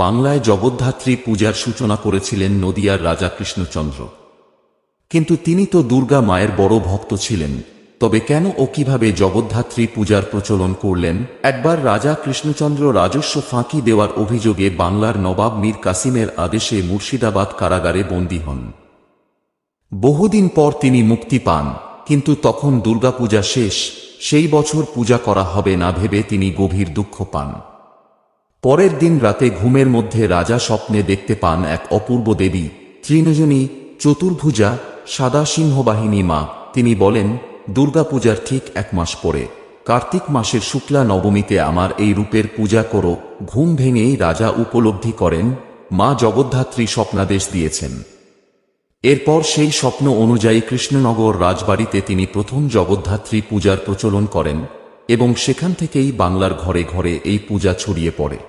বাংলায় জগদ্ধাত্রী পূজার সূচনা করেছিলেন নদিয়ার রাজা কৃষ্ণচন্দ্র। কিন্তু তিনি তো দুর্গা মায়ের বড় ভক্ত ছিলেন, তবে কেন ও কিভাবে জগদ্ধাত্রী পূজার প্রচলন করলেন? একবার রাজা কৃষ্ণচন্দ্র রাজস্ব ফাঁকি দেওয়ার অভিযোগে বাংলার নবাব মীর কাসিমের আদেশে মুর্শিদাবাদ কারাগারে বন্দী হন। বহুদিন পর তিনি মুক্তি পান, কিন্তু তখন দুর্গাপূজা শেষ। সেই বছর পূজা করা হবে না ভেবে তিনি গভীর দুঃখ পান। পরের দিন রাতে ঘুমের মধ্যে রাজা স্বপ্নে দেখতে পান এক অপূর্ব দেবী, তৃণজনী, চতুর্ভুজা, সাদা সিংহবাহিনী মা। তিনি বলেন, দুর্গাপূজার ঠিক 1 মাস পরে, কার্তিক মাসের শুক্লা নবমীতে আমার এই রূপের পূজা করো। ঘুম ভেঙেই রাজা উপলব্ধি করেন মা জগদ্ধাত্রী স্বপ্নাদেশ দিয়েছেন। এরপর সেই স্বপ্ন অনুযায়ী কৃষ্ণনগর রাজবাড়িতে তিনি প্রথম জগদ্ধাত্রী পূজার প্রচলন করেন এবং সেখান থেকেই বাংলার ঘরে ঘরে এই পূজা ছড়িয়ে পড়ে।